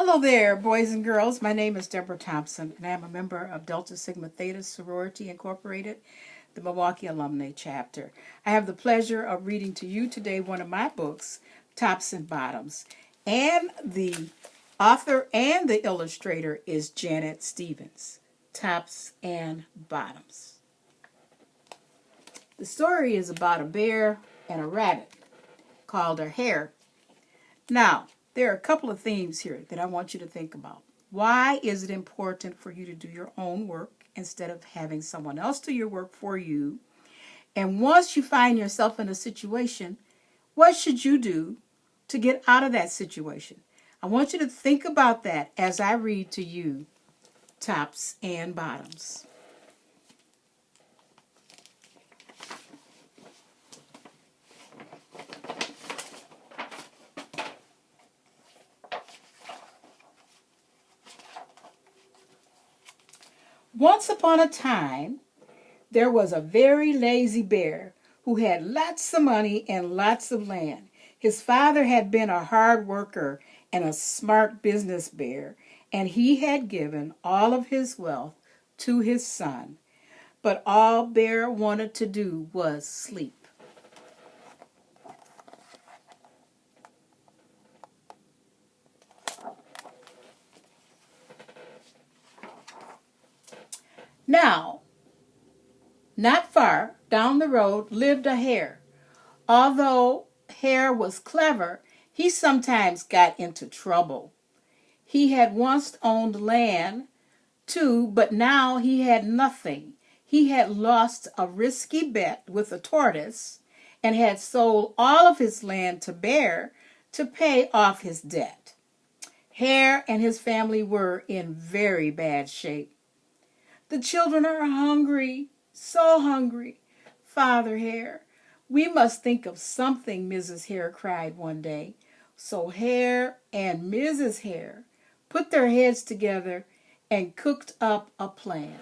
Hello there, boys and girls. My name is Deborah Thompson, and I'm a member of Delta Sigma Theta Sorority Incorporated, the Milwaukee Alumni Chapter. I have the pleasure of reading to you today one of my books, Tops and Bottoms, and the author and the illustrator is Janet Stevens. Tops and Bottoms. The story is about a bear and a rabbit called a hare. Now, there are a couple of themes here that I want you to think about. Why is it important for you to do your own work instead of having someone else do your work for you? And once you find yourself in a situation, what should you do to get out of that situation? I want you to think about that as I read to you Tops and Bottoms. Once upon a time, there was a very lazy bear who had lots of money and lots of land. His father had been a hard worker and a smart business bear, and he had given all of his wealth to his son. But all Bear wanted to do was sleep. Now, not far down the road lived a hare. Although Hare was clever, he sometimes got into trouble. He had once owned land, too, but now he had nothing. He had lost a risky bet with a tortoise and had sold all of his land to Bear to pay off his debt. Hare and his family were in very bad shape. The children are hungry, so hungry. Father Hare, we must think of something, Mrs. Hare cried one day. So Hare and Mrs. Hare put their heads together and cooked up a plan.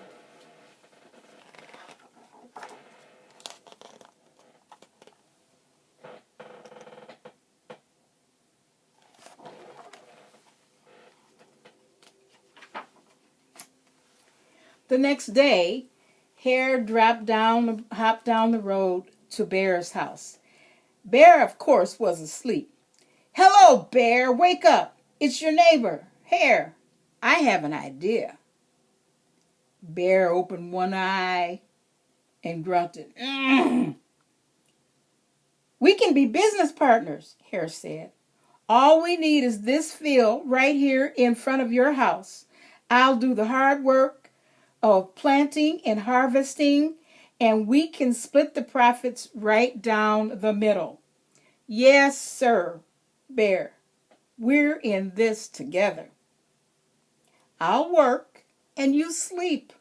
The next day, Hare hopped down the road to Bear's house. Bear, of course, was asleep. Hello, Bear, wake up. It's your neighbor, Hare. I have an idea. Bear opened one eye and grunted. We can be business partners, Hare said. All we need is this field right here in front of your house. I'll do the hard work of planting and harvesting, and we can split the profits right down the middle. Yes, sir, Bear. We're in this together. I'll work and you sleep.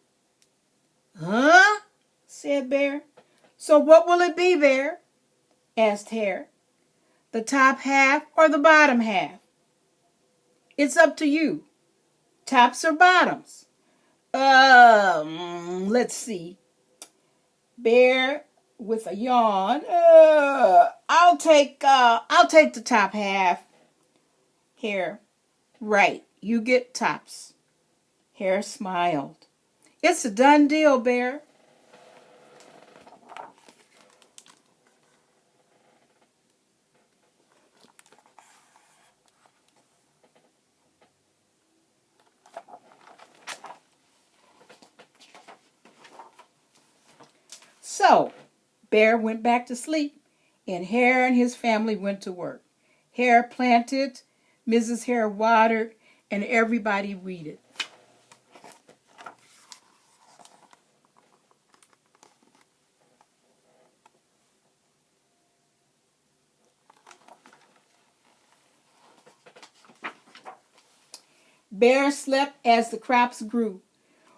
Huh? Said Bear. So what will it be, Bear? Asked Hare. The top half or the bottom half? It's up to you. Tops or bottoms? Let's see. Bear with a yawn. I'll take the top half. Hare. Right, you get tops. Hare smiled. It's a done deal, Bear. So, Bear went back to sleep, and Hare and his family went to work. Hare planted, Mrs. Hare watered, and everybody weeded. Bear slept as the crops grew.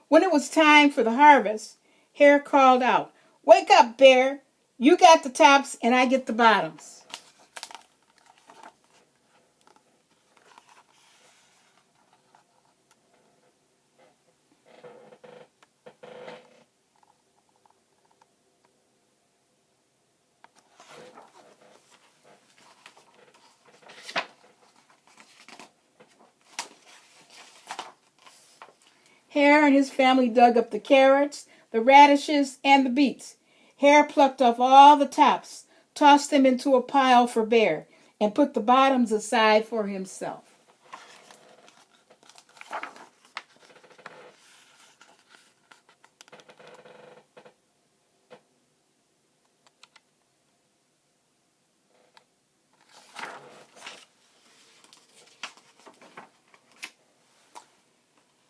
When it was time for the harvest, Hare called out, Wake up, Bear. You got the tops and I get the bottoms. Hare and his family dug up the carrots, the radishes, and the beets. Hare plucked off all the tops, tossed them into a pile for Bear, and put the bottoms aside for himself.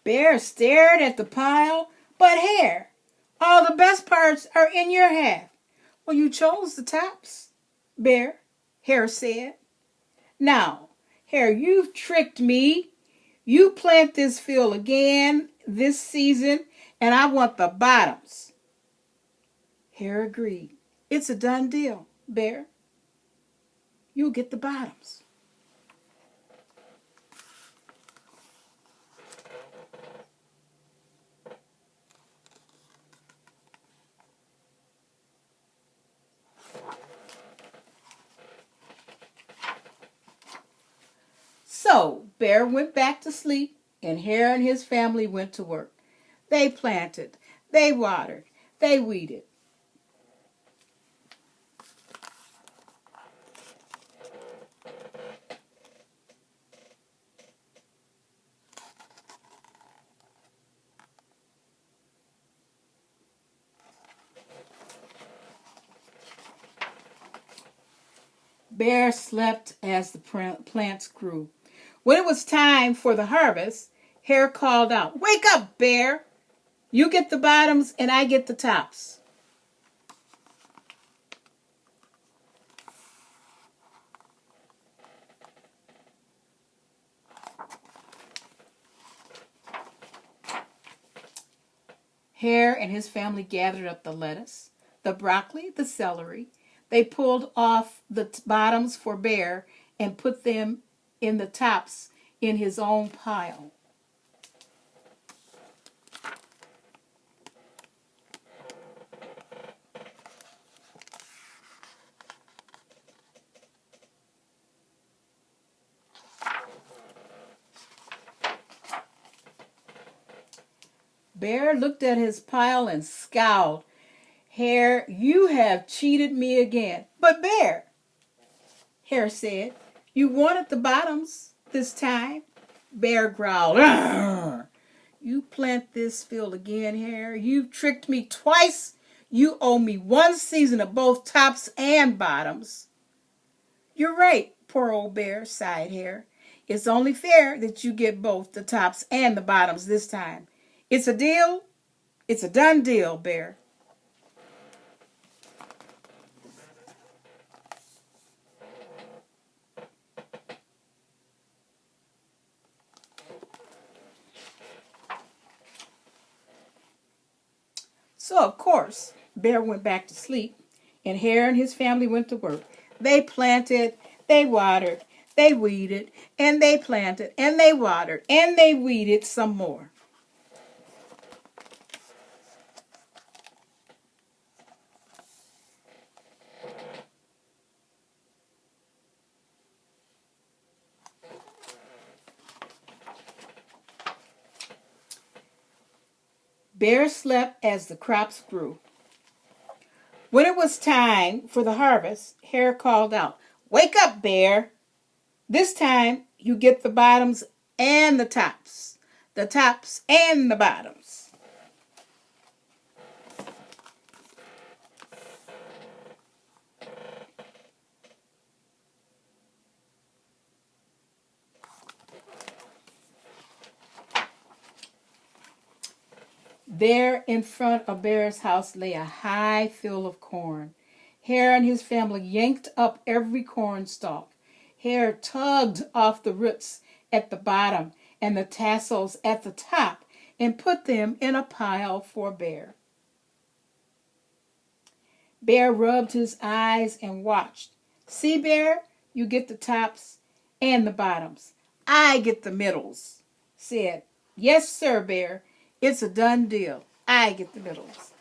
Bear stared at the pile, but Hare, all the best parts are in your half. Well, you chose the tops, Bear, Hare said. Now, Hare, you've tricked me. You plant this field again this season, and I want the bottoms. Hare agreed. It's a done deal, Bear. You'll get the bottoms. So Bear went back to sleep, and Hare and his family went to work. They planted, they watered, they weeded. Bear slept as the plants grew. When it was time for the harvest, Hare called out, "Wake up, Bear! You get the bottoms and I get the tops." Hare and his family gathered up the lettuce, the broccoli, the celery. They pulled off the bottoms for Bear and put them in the tops in his own pile. Bear looked at his pile and scowled. "Hare, you have cheated me again." "But Bear," Hare said, "you wanted the bottoms this time." Bear growled, "Arr! You plant this field again, Hare. You've tricked me twice. You owe me one season of both tops and bottoms." "You're right, poor old Bear," sighed Hare. "It's only fair that you get both the tops and the bottoms this time. It's a deal. It's a done deal, Bear." So, of course, Bear went back to sleep, and Hare and his family went to work. They planted, they watered, they weeded, and they planted, and they watered, and they weeded some more. Bear slept as the crops grew. When it was time for the harvest, Hare called out, "Wake up, Bear! This time you get the bottoms and the tops. The tops and the bottoms." There in front of Bear's house lay a high field of corn. Hare and his family yanked up every corn stalk. Hare tugged off the roots at the bottom and the tassels at the top and put them in a pile for Bear. Bear rubbed his eyes and watched. "See, Bear, you get the tops and the bottoms. I get the middles," said. "Yes, sir, Bear. It's a done deal. I get the middles."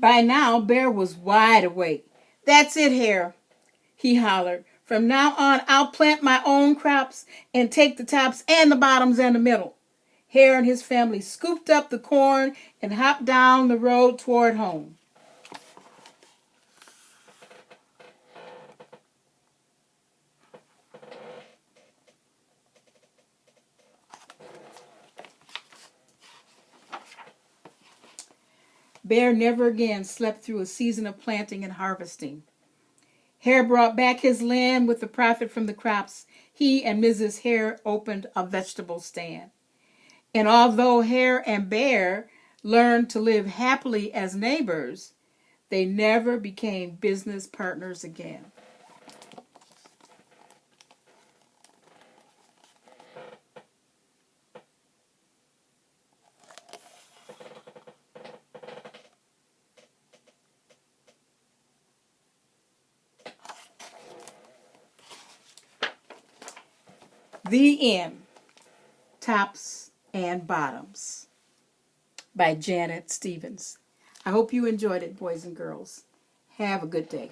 By now, Bear was wide awake. "That's it, Hare," he hollered. "From now on, I'll plant my own crops and take the tops and the bottoms and the middle." Hare and his family scooped up the corn and hopped down the road toward home. Bear never again slept through a season of planting and harvesting. Hare brought back his land with the profit from the crops. He and Mrs. Hare opened a vegetable stand. And although Hare and Bear learned to live happily as neighbors, they never became business partners again. The End. Tops and Bottoms by Janet Stevens. I hope you enjoyed it, boys and girls. Have a good day.